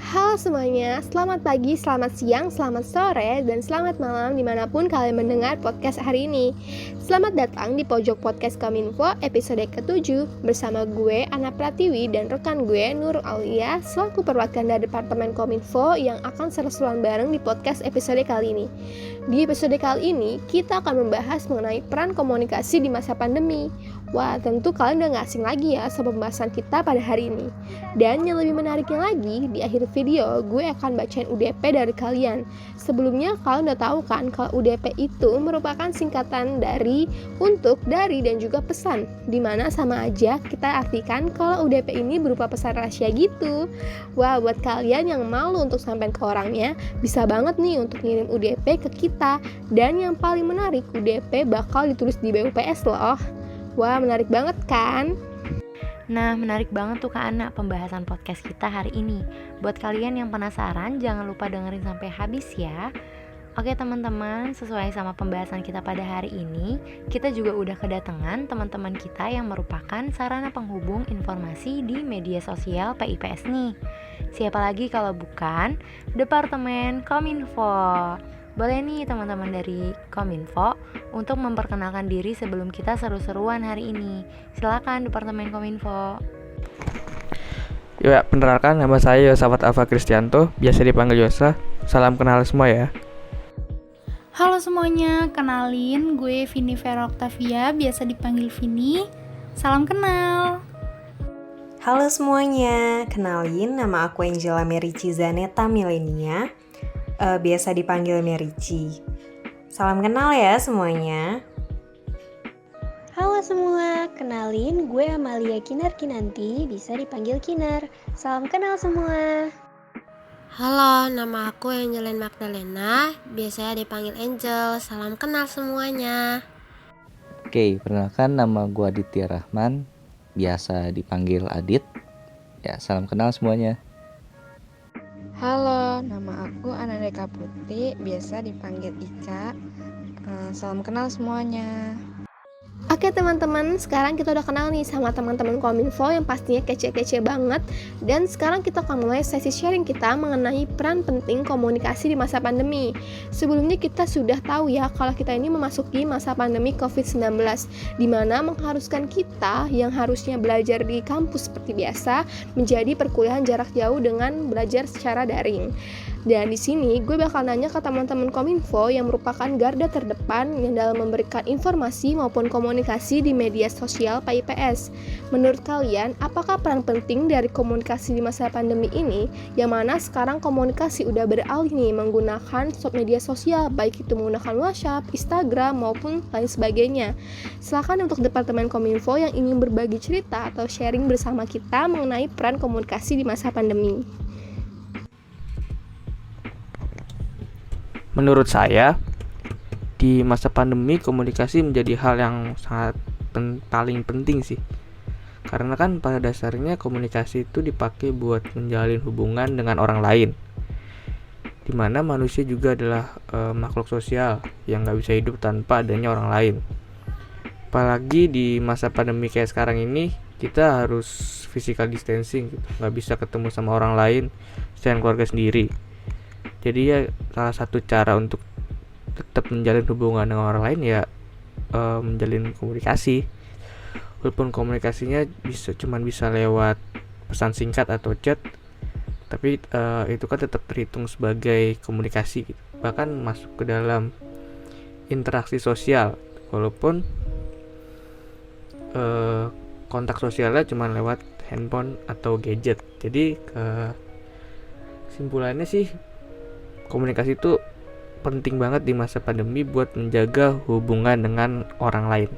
Halo semuanya, selamat pagi, selamat siang, selamat sore, dan selamat malam dimanapun kalian mendengar podcast hari ini. Selamat datang di Pojok Podcast Kominfo episode ke-7 bersama gue, Ana Pratiwi, dan rekan gue, Nur Aulia, selaku perwakilan dari Departemen Kominfo yang akan seru-seruan bareng di podcast episode kali ini. Di episode kali ini, kita akan membahas mengenai peran komunikasi di masa pandemi. Wah, tentu kalian udah gak asing lagi ya sama pembahasan kita pada hari ini. Dan yang lebih menariknya lagi, di akhir video gue akan bacain UDP dari kalian. Sebelumnya kalian udah tahu kan kalau UDP itu merupakan singkatan dari, untuk, dari, dan juga pesan. Dimana sama aja kita artikan kalau UDP ini berupa pesan rahasia gitu. Wah, buat kalian yang malu untuk sampein ke orangnya, bisa banget nih untuk ngirim UDP ke kita. Dan yang paling menarik, UDP bakal ditulis di BUPS loh. Wah, menarik banget kan? Nah, menarik banget tuh Kak Ana pembahasan podcast kita hari ini. Buat kalian yang penasaran, jangan lupa dengerin sampai habis ya. Oke teman-teman, sesuai sama pembahasan kita pada hari ini, kita juga udah kedatangan teman-teman kita yang merupakan sarana penghubung informasi di media sosial PIPS nih. Siapa lagi kalau bukan Departemen Kominfo. Boleh nih teman-teman dari Kominfo untuk memperkenalkan diri sebelum kita seru-seruan hari ini. Silakan Departemen Kominfo. Ya, perkenalkan nama saya Yosafat Alfa Kristianto, biasa dipanggil Yosa. Salam kenal semua ya. Halo semuanya, kenalin gue Vini Vera Octavia, biasa dipanggil Vini. Salam kenal. Halo semuanya, kenalin nama aku Angela Merici Zaneta Milenia, biasa dipanggil Merici. Salam kenal ya semuanya. Halo semua, kenalin gue Amalia Kinar Kinanti, bisa dipanggil Kinar. Salam kenal semua. Halo, nama aku Angelin Magdalena, biasanya dipanggil Angel. Salam kenal semuanya. Oke, perkenalkan nama gue Aditya Rahman, biasa dipanggil Adit. Ya, salam kenal semuanya. Halo, nama aku Anandeka Putri, biasa dipanggil Ica. Salam kenal semuanya. Oke teman-teman, sekarang kita udah kenal nih sama teman-teman Kominfo yang pastinya kece-kece banget. Dan sekarang kita akan mulai sesi sharing kita mengenai peran penting komunikasi di masa pandemi. Sebelumnya kita sudah tahu ya kalau kita ini memasuki masa pandemi COVID-19, dimana mengharuskan kita yang harusnya belajar di kampus seperti biasa menjadi perkuliahan jarak jauh dengan belajar secara daring. Dan di sini gue bakal nanya ke teman-teman Kominfo yang merupakan garda terdepan yang dalam memberikan informasi maupun komunikasi di media sosial PIPS. Menurut kalian, apakah peran penting dari komunikasi di masa pandemi ini, yang mana sekarang komunikasi udah beralih nih menggunakan media sosial, baik itu menggunakan WhatsApp, Instagram, maupun lain sebagainya. Silakan untuk Departemen Kominfo yang ingin berbagi cerita atau sharing bersama kita mengenai peran komunikasi di masa pandemi. Menurut saya, di masa pandemi komunikasi menjadi hal yang sangat paling penting sih. Karena kan pada dasarnya komunikasi itu dipakai buat menjalin hubungan dengan orang lain. Dimana manusia juga adalah makhluk sosial yang gak bisa hidup tanpa adanya orang lain. Apalagi di masa pandemi kayak sekarang ini, kita harus physical distancing gitu. Gak bisa ketemu sama orang lain selain keluarga sendiri. Jadi ya salah satu cara untuk tetap menjalin hubungan dengan orang lain ya menjalin komunikasi. Walaupun komunikasinya cuma bisa lewat pesan singkat atau chat, tapi itu kan tetap terhitung sebagai komunikasi gitu. Bahkan masuk ke dalam interaksi sosial, walaupun kontak sosialnya cuma lewat handphone atau gadget. Jadi kesimpulannya sih, komunikasi itu penting banget di masa pandemi buat menjaga hubungan dengan orang lain.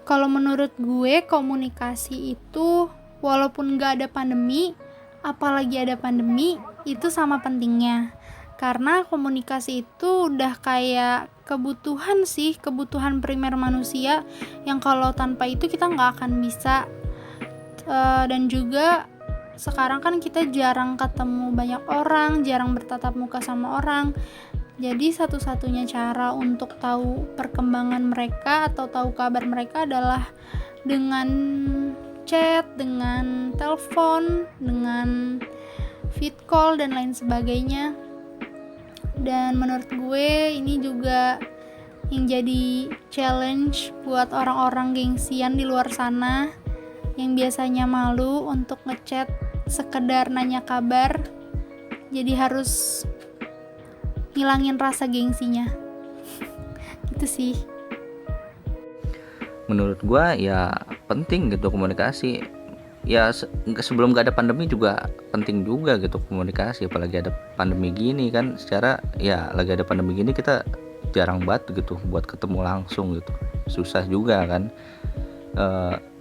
Kalau menurut gue, komunikasi itu walaupun gak ada pandemi, apalagi ada pandemi, itu sama pentingnya. Karena komunikasi itu udah kayak kebutuhan sih, kebutuhan primer manusia yang kalau tanpa itu kita gak akan bisa. Dan juga sekarang kan kita jarang ketemu banyak orang, jarang bertatap muka sama orang. Jadi satu-satunya cara untuk tahu perkembangan mereka atau tahu kabar mereka adalah dengan chat, dengan telepon, dengan vid call dan lain sebagainya. Dan menurut gue ini juga yang jadi challenge buat orang-orang gengsian di luar sana yang biasanya malu untuk ngechat sekedar nanya kabar, jadi harus ngilangin rasa gengsinya. Gitu sih. Menurut gua ya penting gitu komunikasi. Ya sebelum gak ada pandemi juga penting juga gitu komunikasi, apalagi ada pandemi gini kan. Secara ya lagi ada pandemi gini kita jarang banget gitu buat ketemu langsung gitu, susah juga kan.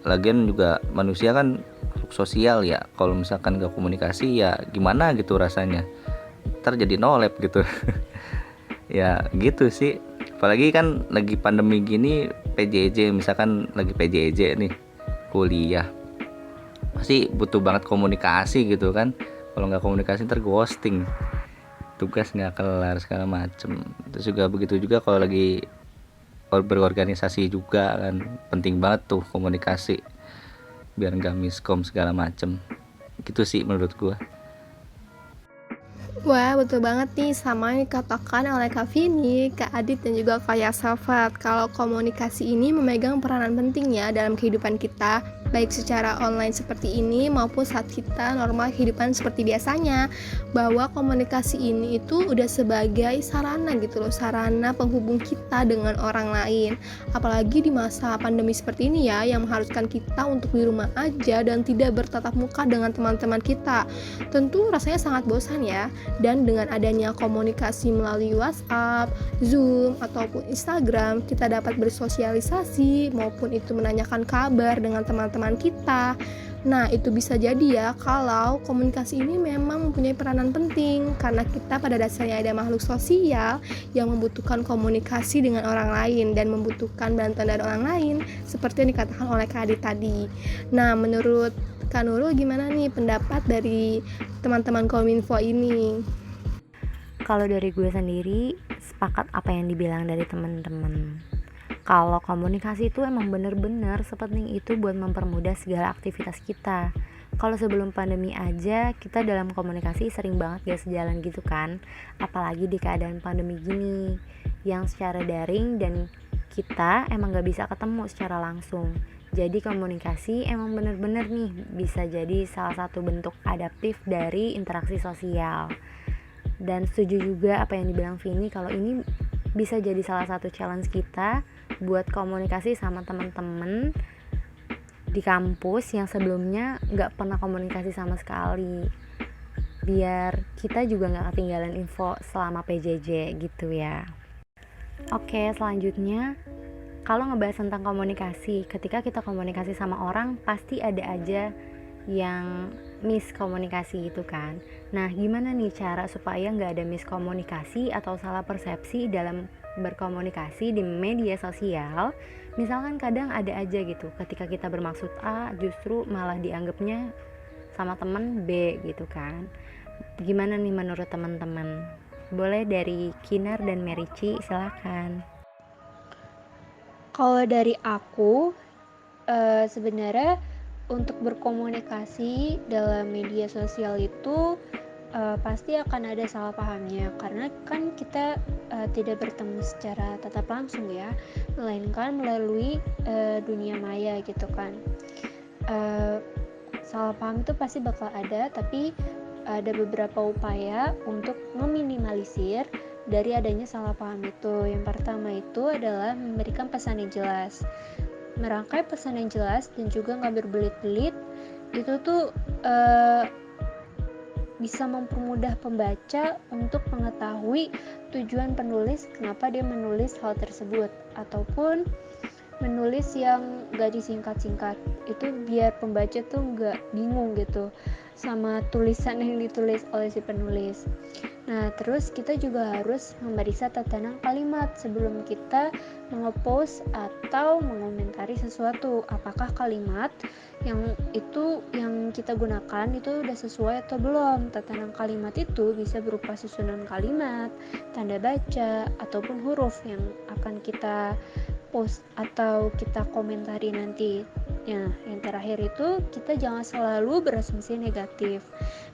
Lagian juga manusia kan sosial ya, kalau misalkan gak komunikasi ya gimana gitu rasanya, ntar jadi nolep gitu. Ya gitu sih, apalagi kan lagi pandemi gini, PJJ misalkan lagi PJJ nih kuliah, pasti butuh banget komunikasi gitu kan. Kalau nggak komunikasi ntar ghosting, tugas nggak kelar segala macem. Terus juga begitu juga kalau lagi berorganisasi juga kan, penting banget tuh komunikasi biar nggak miskom segala macem. Gitu sih menurut gua. Wah, betul banget nih sama yang dikatakan oleh Kak Vini, Kak Adit, dan juga Kak Yasafat. Kalau komunikasi ini memegang peranan penting ya dalam kehidupan kita, baik secara online seperti ini maupun saat kita normal kehidupan seperti biasanya. Bahwa komunikasi ini itu udah sebagai sarana gitu loh, sarana penghubung kita dengan orang lain. Apalagi di masa pandemi seperti ini ya, yang mengharuskan kita untuk di rumah aja dan tidak bertatap muka dengan teman-teman kita. Tentu rasanya sangat bosan ya. Dan dengan adanya komunikasi melalui WhatsApp, Zoom, ataupun Instagram, kita dapat bersosialisasi maupun itu menanyakan kabar dengan teman-teman kita. Nah, itu bisa jadi ya kalau komunikasi ini memang mempunyai peranan penting, karena kita pada dasarnya ada makhluk sosial yang membutuhkan komunikasi dengan orang lain dan membutuhkan bantuan dari orang lain, seperti yang dikatakan oleh Kak Adit tadi. Nah, menurut Kak Nurul gimana nih pendapat dari teman-teman Kominfo ini? Kalau dari gue sendiri, sepakat apa yang dibilang dari teman-teman. Kalau komunikasi itu emang bener-bener sepenting itu buat mempermudah segala aktivitas kita. Kalau sebelum pandemi aja kita dalam komunikasi sering banget gak sejalan gitu kan, apalagi di keadaan pandemi gini yang secara daring dan kita emang gak bisa ketemu secara langsung. Jadi komunikasi emang bener-bener nih bisa jadi salah satu bentuk adaptif dari interaksi sosial. Dan setuju juga apa yang dibilang Vini, kalau ini bisa jadi salah satu challenge kita buat komunikasi sama teman-teman di kampus yang sebelumnya gak pernah komunikasi sama sekali, biar kita juga gak ketinggalan info selama PJJ gitu ya. Oke, selanjutnya kalau ngebahas tentang komunikasi, ketika kita komunikasi sama orang pasti ada aja yang miskomunikasi gitu kan. Nah, gimana nih cara supaya nggak ada miskomunikasi atau salah persepsi dalam berkomunikasi di media sosial? Misalkan kadang ada aja gitu, ketika kita bermaksud A justru malah dianggapnya sama temen B gitu kan. Gimana nih menurut teman-teman? Boleh dari Kinar dan Merici, silakan. Kalau dari aku, sebenarnya untuk berkomunikasi dalam media sosial itu pasti akan ada salah pahamnya, karena kan kita tidak bertemu secara tatap langsung ya, melainkan melalui dunia maya gitu kan. Salah paham itu pasti bakal ada, tapi ada beberapa upaya untuk meminimalisir dari adanya salah paham itu. Yang pertama itu adalah memberikan pesan yang jelas, merangkai pesan yang jelas dan juga nggak berbelit-belit. Itu tuh bisa mempermudah pembaca untuk mengetahui tujuan penulis, kenapa dia menulis hal tersebut, ataupun menulis yang gak disingkat-singkat. Itu biar pembaca tuh gak bingung gitu sama tulisan yang ditulis oleh si penulis. Nah, terus kita juga harus memeriksa tatanan kalimat sebelum kita nge-post atau mengomentari sesuatu. Apakah kalimat yang kita gunakan itu udah sesuai atau belum? Tatanan kalimat itu bisa berupa susunan kalimat, tanda baca, ataupun huruf yang akan kita post atau kita komentari nanti. Ya, yang terakhir itu kita jangan selalu berasumsi negatif.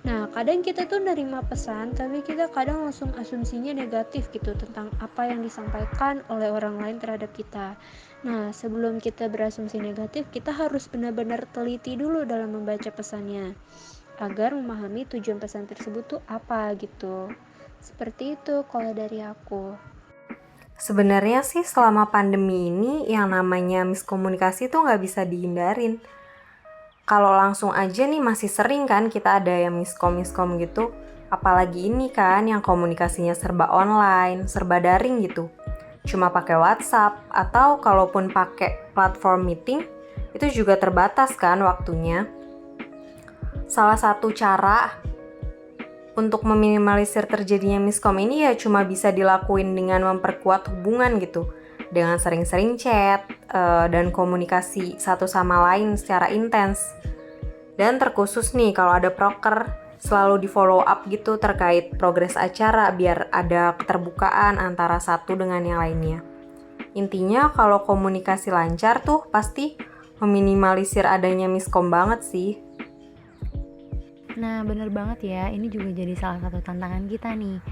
Nah, kadang kita tuh nerima pesan, tapi kita kadang langsung asumsinya negatif gitu tentang apa yang disampaikan oleh orang lain terhadap kita. Nah, sebelum kita berasumsi negatif, kita harus benar-benar teliti dulu dalam membaca pesannya, agar memahami tujuan pesan tersebut tuh apa gitu. Seperti itu kalau dari aku. Sebenarnya sih selama pandemi ini yang namanya miskomunikasi tuh nggak bisa dihindarin. Kalau langsung aja nih masih sering kan kita ada yang miskom gitu. Apalagi ini kan yang komunikasinya serba online, serba daring gitu. Cuma pakai WhatsApp atau kalaupun pakai platform meeting itu juga terbatas kan waktunya. Salah satu cara untuk meminimalisir terjadinya miskom ini ya cuma bisa dilakuin dengan memperkuat hubungan gitu. Dengan sering-sering chat dan komunikasi satu sama lain secara intens. Dan terkhusus nih kalau ada proker selalu di follow up gitu terkait progres acara biar ada keterbukaan antara satu dengan yang lainnya. Intinya kalau komunikasi lancar tuh pasti meminimalisir adanya miskom banget sih. Nah, bener banget ya, ini juga jadi salah satu tantangan kita nih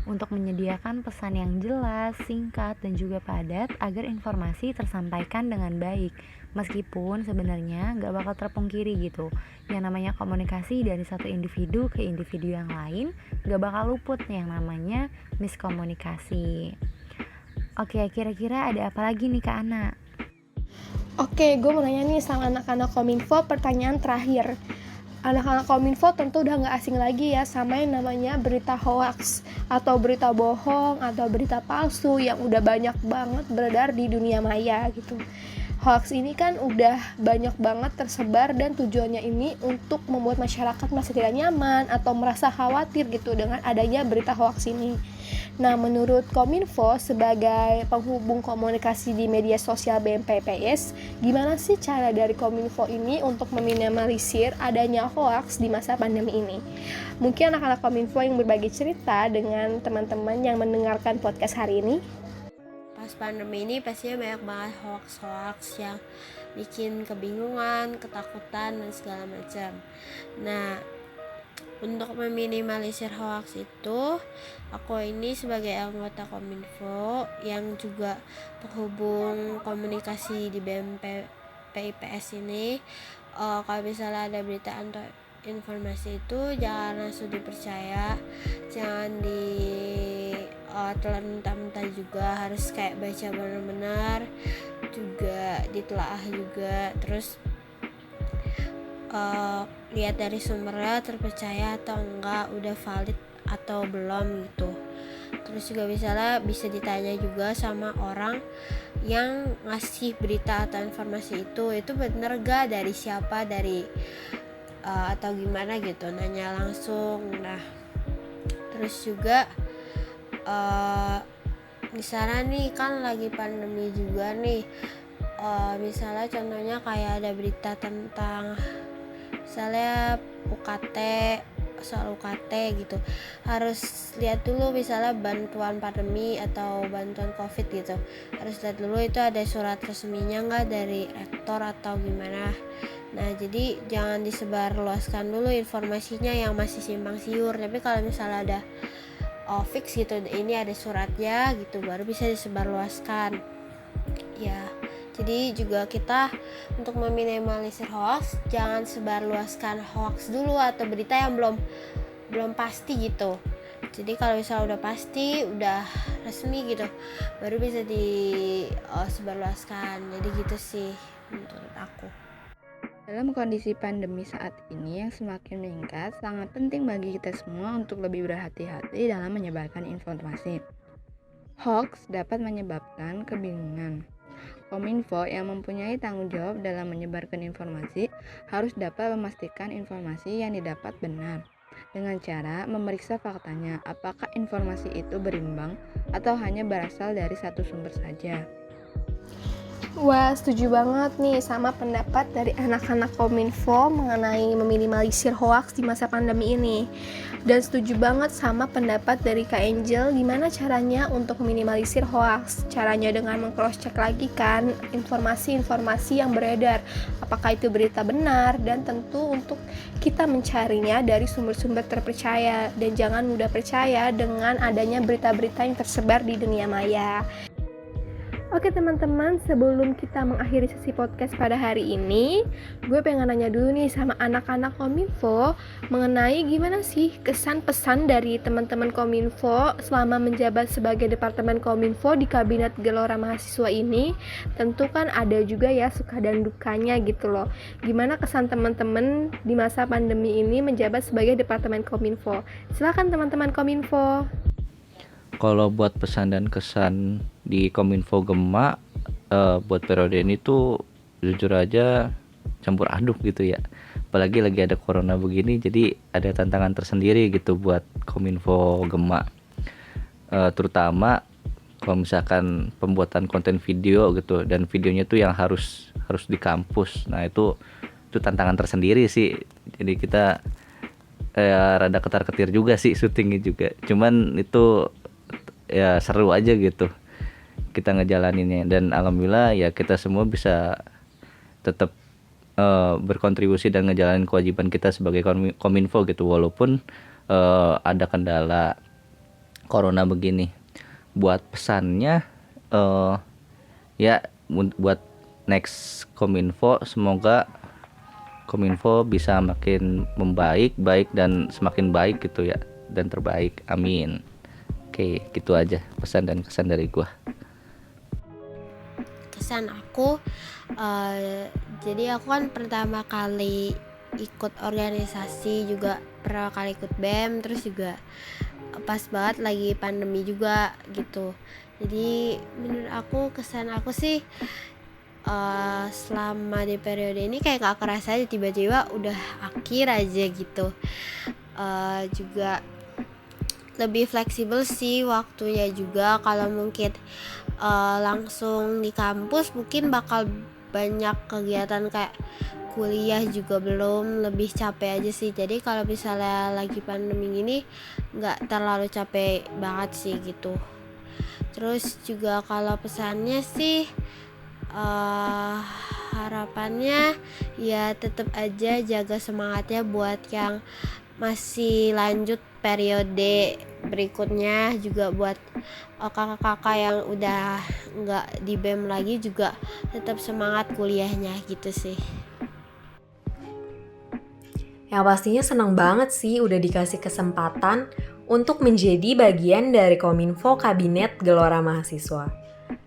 untuk menyediakan pesan yang jelas, singkat, dan juga padat agar informasi tersampaikan dengan baik. Meskipun sebenarnya nggak bakal terpungkiri gitu, yang namanya komunikasi dari satu individu ke individu yang lain nggak bakal luput yang namanya miskomunikasi. Oke, kira-kira ada apa lagi nih Kak Ana? Oke, gue mau nanya nih sama anak-anak Kominfo pertanyaan terakhir. Anak-anak Kominfo tentu udah gak asing lagi ya sama yang namanya berita hoax atau berita bohong atau berita palsu yang udah banyak banget beredar di dunia maya gitu. Hoax ini kan udah banyak banget tersebar dan tujuannya ini untuk membuat masyarakat merasa tidak nyaman atau merasa khawatir gitu dengan adanya berita hoax ini. Nah, menurut Kominfo sebagai penghubung komunikasi di media sosial BMPPS, gimana sih cara dari Kominfo ini untuk meminimalisir adanya hoaks di masa pandemi ini? Mungkin anak-anak Kominfo yang berbagi cerita dengan teman-teman yang mendengarkan podcast hari ini. Pas pandemi ini pastinya banyak banget hoax-hoax yang bikin kebingungan, ketakutan, dan segala macam. Nah, untuk meminimalisir hoax itu, aku ini sebagai anggota Kominfo yang juga penghubung komunikasi di BMPIPS ini, kalau misalnya ada berita atau informasi itu jangan langsung dipercaya, jangan ditelan mentah-mentah juga, harus kayak baca benar-benar, juga ditelaah juga, terus lihat dari sumbernya terpercaya atau enggak, udah valid atau belum gitu. Terus juga bisa ditanya juga sama orang yang ngasih berita atau informasi itu bener gak, dari siapa, dari atau gimana gitu, nanya langsung. Nah, terus juga misalnya nih kan lagi pandemi juga nih, misalnya contohnya kayak ada berita tentang misalnya soal UKT gitu, harus lihat dulu misalnya bantuan pandemi atau bantuan COVID gitu, harus lihat dulu itu ada surat resminya nggak dari rektor atau gimana. Nah, jadi jangan disebarluaskan dulu informasinya yang masih simpang siur, tapi kalau misalnya ada fix gitu, ini ada suratnya gitu, baru bisa disebarluaskan ya. Jadi juga kita untuk meminimalisir hoax, jangan sebarluaskan hoax dulu atau berita yang belum pasti gitu. Jadi kalau misalnya udah pasti, udah resmi gitu, baru bisa disebarluaskan. Jadi gitu sih menurut aku. Dalam kondisi pandemi saat ini yang semakin meningkat, sangat penting bagi kita semua untuk lebih berhati-hati dalam menyebarkan informasi. Hoax dapat menyebabkan kebingungan. Kominfo yang mempunyai tanggung jawab dalam menyebarkan informasi harus dapat memastikan informasi yang didapat benar dengan cara memeriksa faktanya, apakah informasi itu berimbang atau hanya berasal dari satu sumber saja. Wah, setuju banget nih sama pendapat dari anak-anak Kominfo mengenai meminimalisir hoaks di masa pandemi ini. Dan setuju banget sama pendapat dari Kak Angel gimana caranya untuk meminimalisir hoaks. Caranya dengan meng-cross-check lagi kan informasi-informasi yang beredar. Apakah itu berita benar, dan tentu untuk kita mencarinya dari sumber-sumber terpercaya. Dan jangan mudah percaya dengan adanya berita-berita yang tersebar di dunia maya. Oke teman-teman, sebelum kita mengakhiri sesi podcast pada hari ini, gue pengen nanya dulu nih sama anak-anak Kominfo mengenai gimana sih kesan pesan dari teman-teman Kominfo selama menjabat sebagai Departemen Kominfo di Kabinet Gelora Mahasiswa ini. Tentu kan ada juga ya suka dan dukanya gitu loh. Gimana kesan teman-teman di masa pandemi ini menjabat sebagai Departemen Kominfo? Silakan teman-teman Kominfo. Kalau buat pesan dan kesan di Kominfo Gema buat periode ini tuh jujur aja campur aduk gitu ya. Apalagi lagi ada corona begini, jadi ada tantangan tersendiri gitu buat Kominfo Gema. Terutama kalau misalkan pembuatan konten video gitu, dan videonya tuh yang harus di kampus. Nah itu tantangan tersendiri sih. Jadi kita rada ketar-ketir juga sih syutingnya juga. Cuman itu ya seru aja gitu kita ngejalaninnya, dan alhamdulillah ya kita semua bisa tetap berkontribusi dan ngejalanin kewajiban kita sebagai Kominfo gitu, walaupun ada kendala corona begini. Buat pesannya ya buat next Kominfo, semoga Kominfo bisa makin membaik dan semakin baik gitu ya, dan terbaik, amin. Oke, gitu aja pesan dan kesan dari gua. Kesan aku, jadi aku kan pertama kali ikut organisasi, juga pertama kali ikut BEM, terus juga pas banget lagi pandemi juga gitu. Jadi menurut aku, kesan aku sih selama di periode ini kayak gak kerasa aja, tiba-tiba udah akhir aja gitu. Juga lebih fleksibel sih waktunya juga. Kalau mungkin langsung di kampus mungkin bakal banyak kegiatan kayak kuliah juga belum, lebih capek aja sih. Jadi kalau misalnya lagi pandemi gini nggak terlalu capek banget sih gitu. Terus juga kalau pesannya sih harapannya ya tetap aja jaga semangatnya buat yang masih lanjut periode berikutnya, juga buat kakak-kakak yang udah nggak di BEM lagi juga tetap semangat kuliahnya gitu sih. Yang pastinya senang banget sih udah dikasih kesempatan untuk menjadi bagian dari Kominfo Kabinet Gelora Mahasiswa.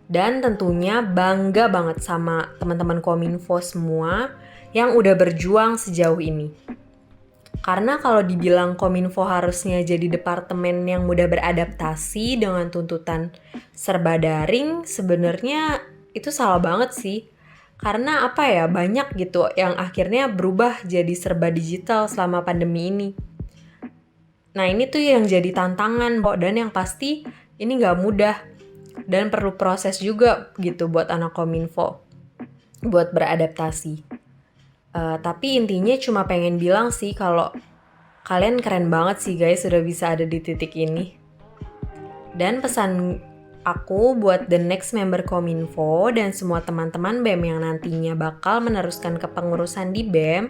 Dan tentunya bangga banget sama teman-teman Kominfo semua yang udah berjuang sejauh ini. Karena kalau dibilang Kominfo harusnya jadi departemen yang mudah beradaptasi dengan tuntutan serba daring, sebenarnya itu salah banget sih. Karena apa ya, banyak gitu yang akhirnya berubah jadi serba digital selama pandemi ini. Nah ini tuh yang jadi tantangan, dan yang pasti ini gak mudah. Dan perlu proses juga gitu buat anak Kominfo buat beradaptasi. Tapi intinya cuma pengen bilang sih kalau kalian keren banget sih guys sudah bisa ada di titik ini. Dan pesan aku buat the next member Kominfo dan semua teman-teman BEM yang nantinya bakal meneruskan kepengurusan di BEM,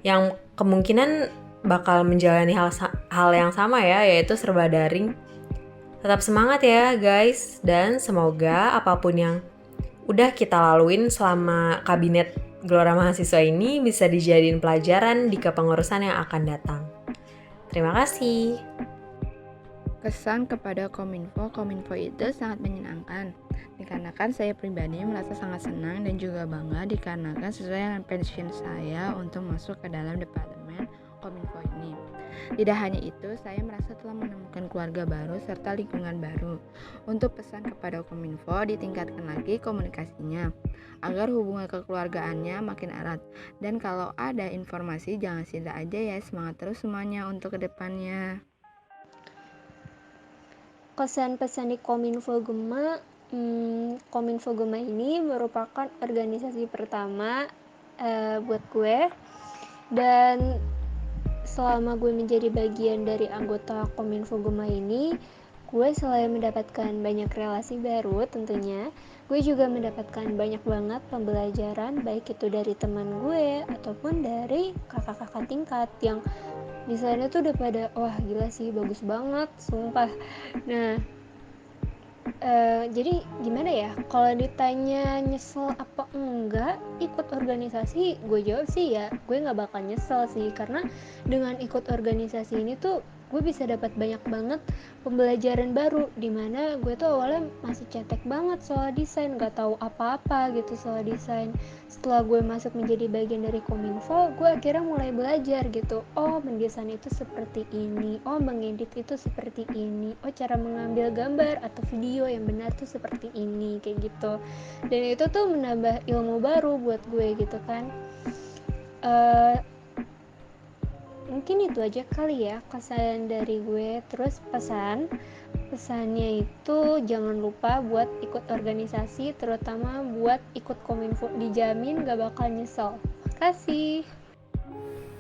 yang kemungkinan bakal menjalani hal yang sama ya, yaitu serba daring. Tetap semangat ya guys, dan semoga apapun yang udah kita laluin selama Kabinet Gelora Mahasiswa ini bisa dijadiin pelajaran di kepengurusan yang akan datang. Terima kasih. Kesan kepada Kominfo itu sangat menyenangkan. Dikarenakan saya pribadi merasa sangat senang dan juga bangga dikarenakan sesuai dengan passion saya untuk masuk ke dalam departemen Kominfo ini. Tidak hanya itu, saya merasa telah menemukan keluarga baru serta lingkungan baru. Untuk pesan kepada Kominfo, ditingkatkan lagi komunikasinya agar hubungan kekeluargaannya makin erat. Dan kalau ada informasi jangan cinta aja ya, semangat terus semuanya untuk kedepannya. Kesan pesan di Kominfo Gema, Kominfo Gema ini merupakan organisasi pertama buat gue, dan selama gue menjadi bagian dari anggota Kominfo Gema ini, gue selain mendapatkan banyak relasi baru tentunya, gue juga mendapatkan banyak banget pembelajaran, baik itu dari teman gue ataupun dari kakak-kakak tingkat yang di sana tuh udah pada wah gila sih, bagus banget sumpah. Nah, jadi gimana ya, kalau ditanya nyesel apa enggak ikut organisasi, gue jawab sih ya gue nggak bakal nyesel sih, karena dengan ikut organisasi ini tuh gue bisa dapat banyak banget pembelajaran baru, dimana gue tuh awalnya masih cetek banget soal desain, nggak tahu apa-apa gitu soal desain. Setelah gue masuk menjadi bagian dari Kominfo, gue akhirnya mulai belajar gitu, oh mendesain itu seperti ini, oh mengedit itu seperti ini, oh cara mengambil gambar atau video yang benar tuh seperti ini, kayak gitu. Dan itu tuh menambah ilmu baru buat gue gitu kan. Mungkin itu aja kali ya kesan dari gue. Terus pesannya itu jangan lupa buat ikut organisasi, terutama buat ikut Kominfo, dijamin gak bakal nyesel. Makasih.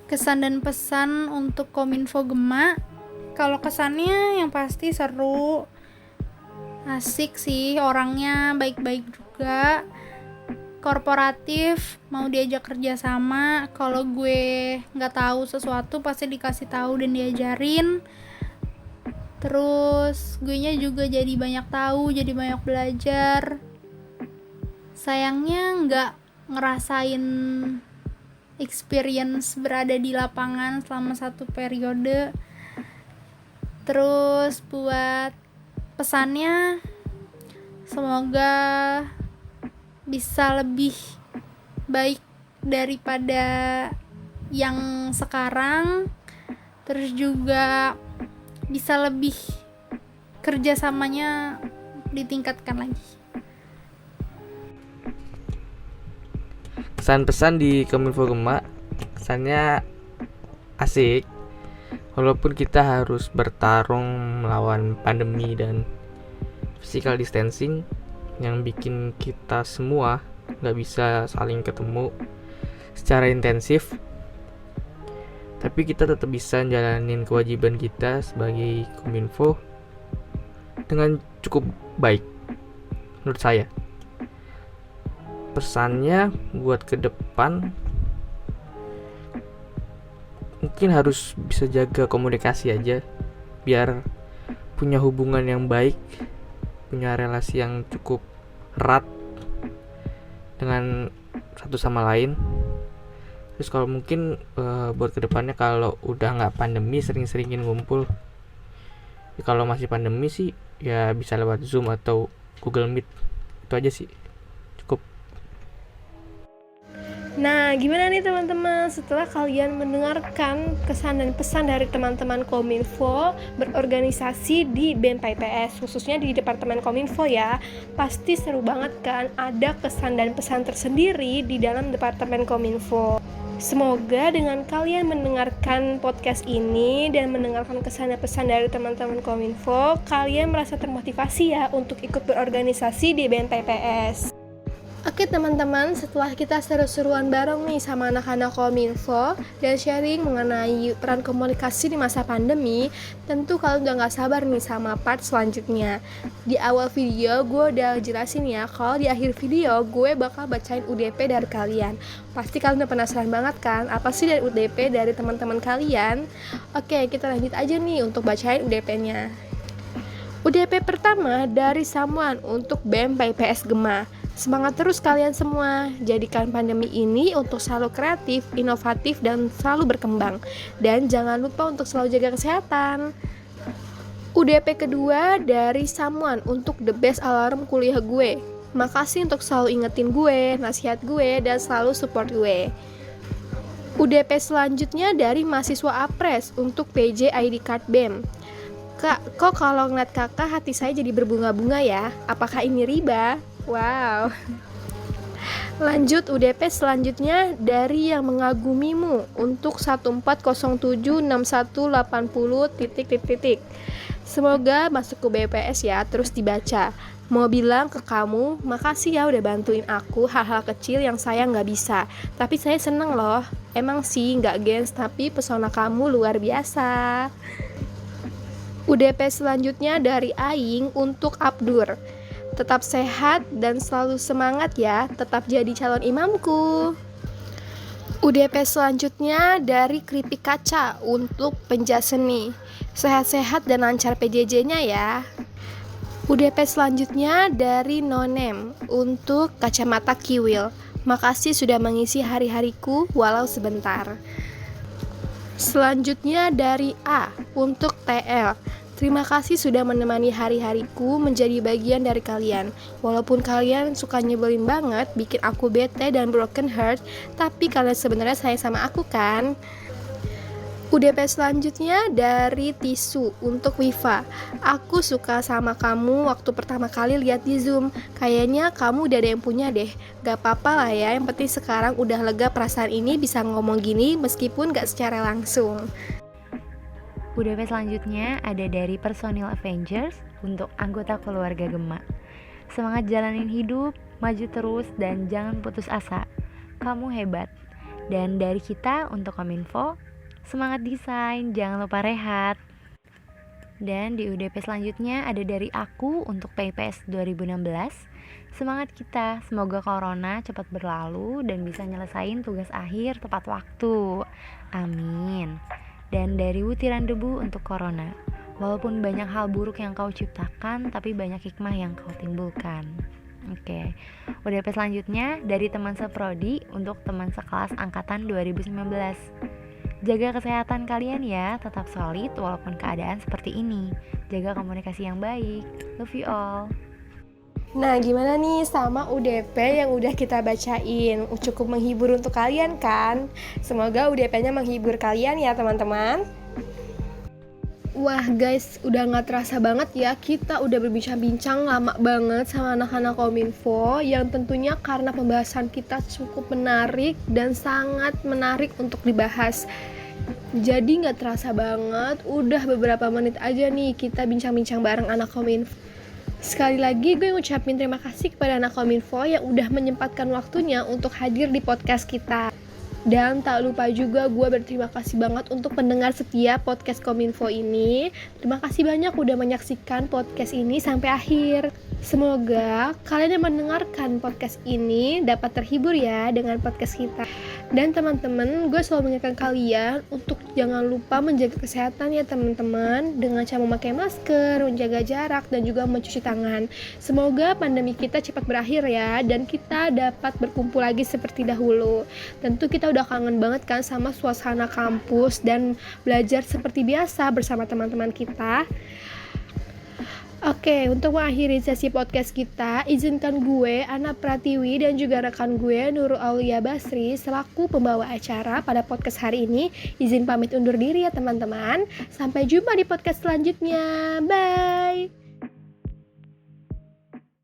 Kesan dan pesan untuk Kominfo Gema, kalau kesannya yang pasti seru, asik sih, orangnya baik-baik juga, korporatif, mau diajak kerja sama. Kalau gue nggak tahu sesuatu pasti dikasih tahu dan diajarin. Terus gue nya juga jadi banyak tahu, jadi banyak belajar. Sayangnya nggak ngerasain experience berada di lapangan selama 1 periode. Terus buat pesannya, semoga bisa lebih baik daripada yang sekarang, terus juga bisa lebih kerjasamanya ditingkatkan lagi. Kesan-pesan di Kominfo Gema, kesannya asik, walaupun kita harus bertarung melawan pandemi dan physical distancing yang bikin kita semua gak bisa saling ketemu secara intensif, tapi kita tetap bisa jalanin kewajiban kita sebagai Kominfo dengan cukup baik menurut saya. Pesannya buat ke depan, mungkin harus bisa jaga komunikasi aja biar punya hubungan yang baik, punya relasi yang cukup erat dengan satu sama lain. Terus kalau mungkin buat kedepannya, kalau udah nggak pandemi, sering-seringin ngumpul. Ya, kalau masih pandemi sih ya bisa lewat Zoom atau Google Meet. Itu aja sih, cukup. Nah, gimana nih teman-teman setelah kalian mendengarkan kesan dan pesan dari teman-teman Kominfo berorganisasi di BEM PPS, khususnya di Departemen Kominfo ya. Pasti seru banget kan, ada kesan dan pesan tersendiri di dalam Departemen Kominfo. Semoga dengan kalian mendengarkan podcast ini dan mendengarkan kesan dan pesan dari teman-teman Kominfo, kalian merasa termotivasi ya untuk ikut berorganisasi di BEM PPS. Oke teman-teman, setelah kita seru-seruan bareng nih sama anak-anak Kominfo dan sharing mengenai peran komunikasi di masa pandemi, tentu kalian udah gak sabar nih sama part selanjutnya. Di awal video gue udah jelasin ya, kalau di akhir video gue bakal bacain UDP dari kalian. Pasti kalian udah penasaran banget kan, apa sih dari UDP dari teman-teman kalian? Oke, kita lanjut aja nih untuk bacain UDP-nya. UDP pertama dari Samuan untuk BEM PPS Gema. Semangat terus kalian semua, jadikan pandemi ini untuk selalu kreatif, inovatif, dan selalu berkembang. Dan jangan lupa untuk selalu jaga kesehatan. UDP kedua dari Samuan untuk the best alarm kuliah gue. Makasih untuk selalu ingetin gue, nasihat gue, dan selalu support gue. UDP selanjutnya dari mahasiswa Apres untuk PJ ID Card BEM. Kak, kok kalau ngeliat kakak hati saya jadi berbunga-bunga ya? Apakah ini riba? Wow. Lanjut UDP selanjutnya dari yang mengagumimu untuk 14076180 ... Semoga masuk ke BPS ya, terus dibaca. Mau bilang ke kamu, makasih ya udah bantuin aku hal-hal kecil yang saya nggak bisa. Tapi saya seneng loh. Emang sih nggak gens, tapi pesona kamu luar biasa. UDP selanjutnya dari Aing untuk Abdur. Tetap sehat dan selalu semangat ya, tetap jadi calon imamku. UDP selanjutnya dari Keripik Kaca untuk penjas seni. Sehat-sehat dan lancar PJJ-nya ya. UDP selanjutnya dari Nonem untuk kacamata kiwil. Makasih sudah mengisi hari-hariku walau sebentar. Selanjutnya dari A untuk TL. Terima kasih sudah menemani hari-hariku menjadi bagian dari kalian. Walaupun kalian suka nyebelin banget, bikin aku bete dan broken heart, tapi kalian sebenarnya sayang sama aku kan? UDP selanjutnya dari Tisu untuk Wifa. Aku suka sama kamu waktu pertama kali lihat di Zoom. Kayaknya kamu udah ada yang punya deh. Gak apa-apa lah ya, yang penting sekarang udah lega perasaan ini bisa ngomong gini meskipun gak secara langsung. UDP selanjutnya ada dari personil Avengers untuk anggota keluarga Gema. Semangat jalanin hidup, maju terus dan jangan putus asa. Kamu hebat. Dan dari kita untuk Kominfo, semangat desain, jangan lupa rehat. Dan di UDP selanjutnya ada dari aku untuk PPS 2016. Semangat kita, semoga corona cepat berlalu dan bisa nyelesain tugas akhir tepat waktu. Amin. Dan dari Butiran Debu untuk corona. Walaupun banyak hal buruk yang kau ciptakan, tapi banyak hikmah yang kau timbulkan. Oke. UDP selanjutnya dari teman seprodi untuk teman sekelas angkatan 2019. Jaga kesehatan kalian ya, tetap solid walaupun keadaan seperti ini. Jaga komunikasi yang baik. Love you all. Nah, gimana nih sama UDP yang udah kita bacain? Cukup menghibur untuk kalian kan? Semoga UDP-nya menghibur kalian ya teman-teman. Wah guys, udah gak terasa banget ya, kita udah berbincang-bincang lama banget sama anak-anak Kominfo, yang tentunya karena pembahasan kita cukup menarik dan sangat menarik untuk dibahas. Jadi gak terasa banget, udah beberapa menit aja nih kita bincang-bincang bareng anak Kominfo. Sekali lagi gue ngucapin terima kasih kepada anak Kominfo yang udah menyempatkan waktunya untuk hadir di podcast kita. Dan tak lupa juga gue berterima kasih banget untuk pendengar setia podcast Kominfo ini. Terima kasih banyak udah menyaksikan podcast ini sampai akhir. Semoga kalian yang mendengarkan podcast ini dapat terhibur ya dengan podcast kita. Dan teman-teman, gue selalu mengingatkan kalian untuk jangan lupa menjaga kesehatan ya teman-teman, dengan cara memakai masker, menjaga jarak, dan juga mencuci tangan. Semoga pandemi kita cepat berakhir ya, dan kita dapat berkumpul lagi seperti dahulu. Tentu kita udah kangen banget kan sama suasana kampus dan belajar seperti biasa bersama teman-teman kita. Oke, untuk mengakhiri sesi podcast kita, izinkan gue, Ana Pratiwi, dan juga rekan gue, Nurul Aulia Basri, selaku pembawa acara pada podcast hari ini, izin pamit undur diri ya teman-teman. Sampai jumpa di podcast selanjutnya. Bye!